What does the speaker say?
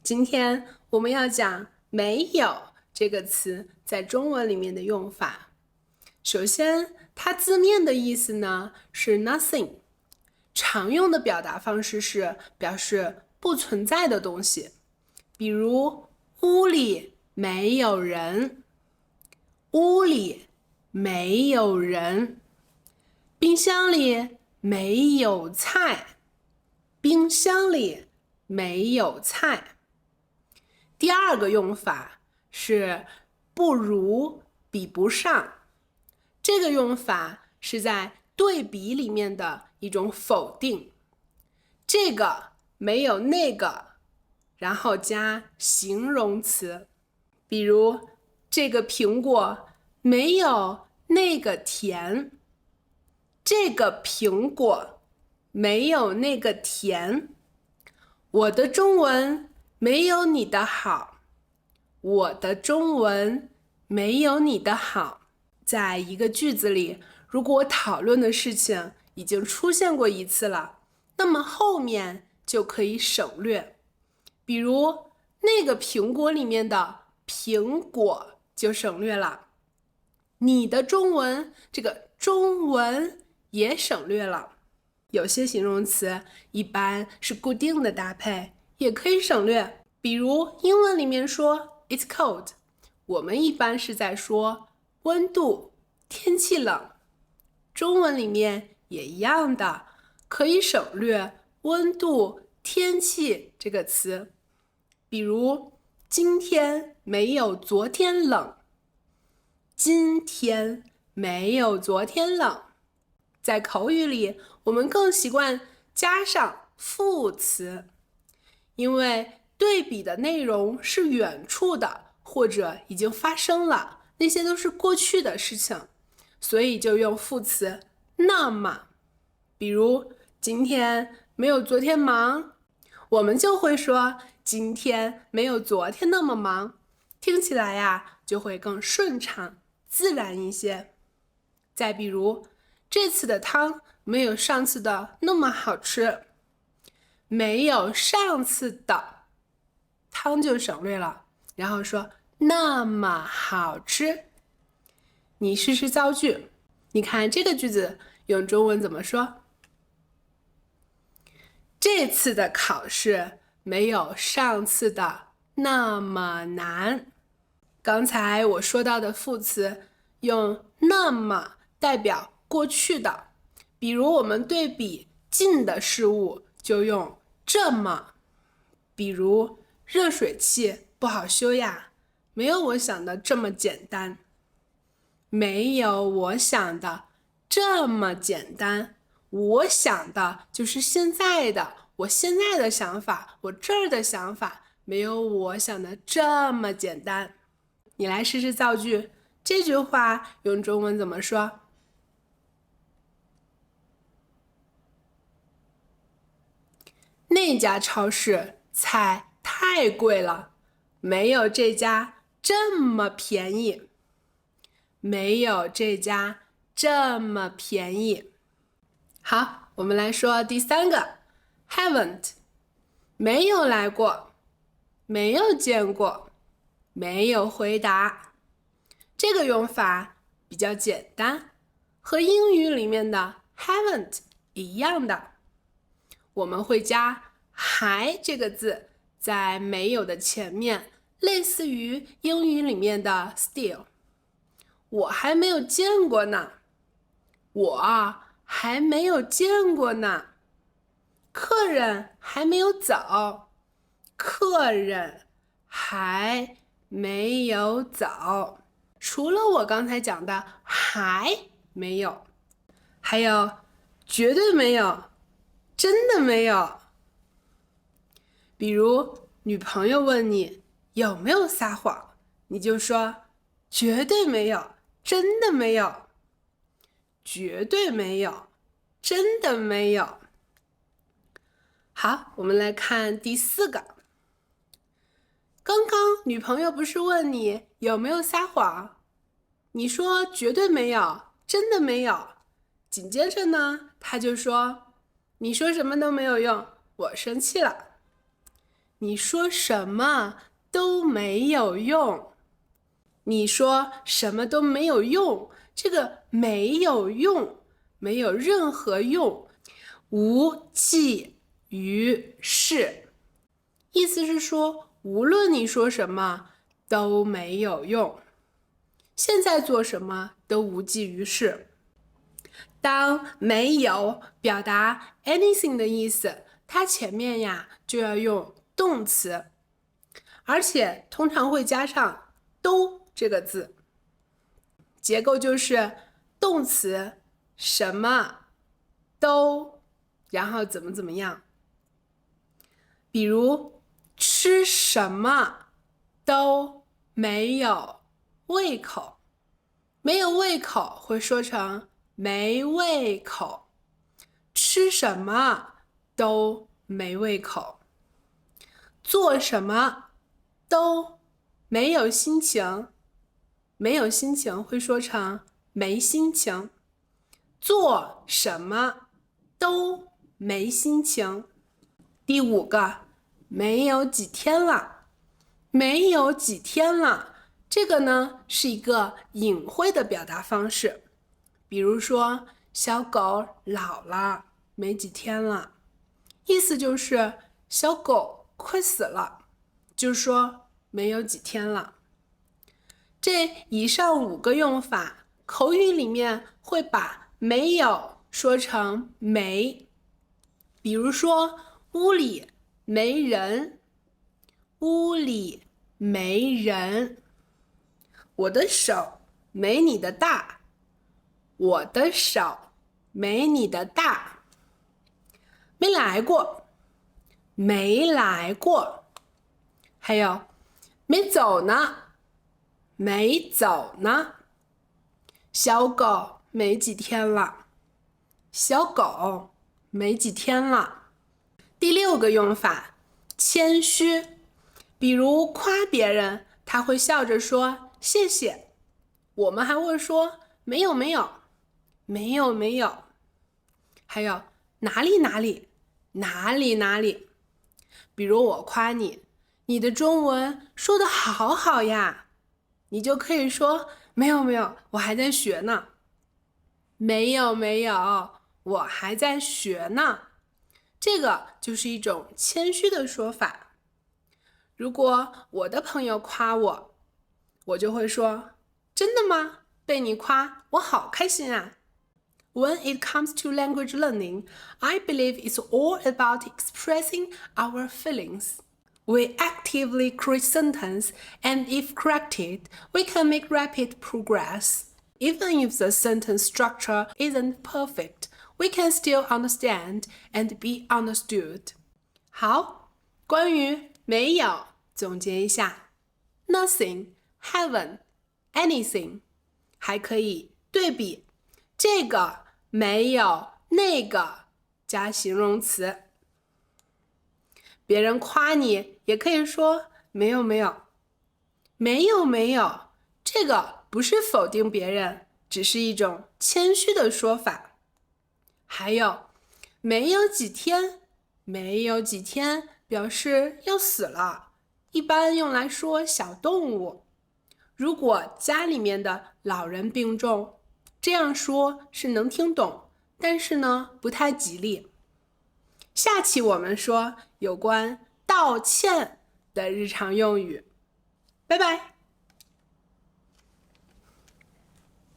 今天我们要讲没有这个词在中文里面的用法。首先，它字面的意思呢是 nothing， 常用的表达方式是表示不存在的东西，比如屋里没有人，屋里没有人，冰箱里没有菜，冰箱里没有菜。第二个用法是不如，比不上。这个用法是在对比里面的一种否定，这个没有那个，然后加形容词。比如这个苹果没有那个甜，这个苹果没有那个甜。我的中文没有你的好，我的中文没有你的好。在一个句子里，如果讨论的事情已经出现过一次了，那么后面就可以省略。比如那个苹果里面的苹果就省略了，你的中文这个中文也省略了。有些形容词一般是固定的搭配，也可以省略。比如英文里面说 It's cold， 我们一般是在说温度，天气冷。中文里面也一样的，可以省略温度、天气这个词。比如今天没有昨天冷，今天没有昨天冷。在口语里，我们更习惯加上副词，因为对比的内容是远处的，或者已经发生了，那些都是过去的事情，所以就用副词那么。比如今天没有昨天忙，我们就会说今天没有昨天那么忙，听起来呀就会更顺畅自然一些。再比如这次的汤没有上次的那么好吃，没有上次的汤就省略了，然后说那么好吃。你试试造句，你看这个句子用中文怎么说？这次的考试没有上次的那么难。刚才我说到的副词用那么代表过去的，比如我们对比近的事物就用这么。比如热水器不好修呀，没有我想的这么简单。没有我想的这么简单，我想的就是现在的，我现在的想法，我这儿的想法，没有我想的这么简单。你来试试造句，这句话用中文怎么说？那家超市菜太贵了，没有这家这么便宜。没有这家这么便宜。好，我们来说第三个 haven't， 没有来过，没有见过，没有回答。这个用法比较简单，和英语里面的 haven't 一样的。我们会加还这个字在没有的前面，类似于英语里面的 still。我还没有见过呢，我还没有见过呢。客人还没有走，客人还没有走。除了我刚才讲的还没有，还有绝对没有，真的没有。比如女朋友问你有没有撒谎，你就说绝对没有，真的没有，绝对没有，真的没有。好，我们来看第四个。刚刚女朋友不是问你有没有撒谎，你说绝对没有，真的没有。紧接着呢，她就说你说什么都没有用，我生气了。你说什么都没有用。你说什么都没有用，这个没有用，没有任何用，无济于事。意思是说，无论你说什么都没有用，现在做什么都无济于事。当没有表达 anything 的意思，它前面呀就要用动词，而且通常会加上都这个字，结构就是动词什么都，然后怎么怎么样。比如吃什么都没有胃口，没有胃口会说成没胃口，吃什么都没胃口。做什么都没有心情，没有心情会说成没心情。做什么都没心情。第5个，没有几天了，没有几天了。这个呢是一个隐晦的表达方式，比如说小狗老了，没几天了，意思就是小狗快死了，就是说没有几天了。这以上5个用法，口语里面会把没有说成没，比如说屋里没人，屋里没人。我的手没你的大，我的手没你的大。没来过，没来过。还有没走呢，没走呢。小狗没几天了，小狗没几天了。第6个用法，谦虚。比如夸别人，他会笑着说谢谢，我们还会说没有没有，没有没有。还有哪里哪里，哪里哪里。比如我夸你，你的中文说得好好呀，你就可以说没有没有，我还在学呢。没有没有，我还在学呢。这个就是一种谦虚的说法。如果我的朋友夸我，我就会说真的吗？被你夸，我好开心啊。When it comes to language learning, I believe it's all about expressing our feelings. We actively create sentence, and if corrected, we can make rapid progress. Even if the sentence structure isn't perfect, we can still understand and be understood. 好，关于没有总结一下 ：nothing, haven't, anything。还可以对比这个没有那个加形容词。别人夸你也可以说没有没有，没有没有。这个不是否定别人，只是一种谦虚的说法。还有没有几天，没有几天表示要死了，一般用来说小动物。如果家里面的老人病重，这样说是能听懂，但是呢不太吉利。下期我们说有关道歉的日常用语，拜拜。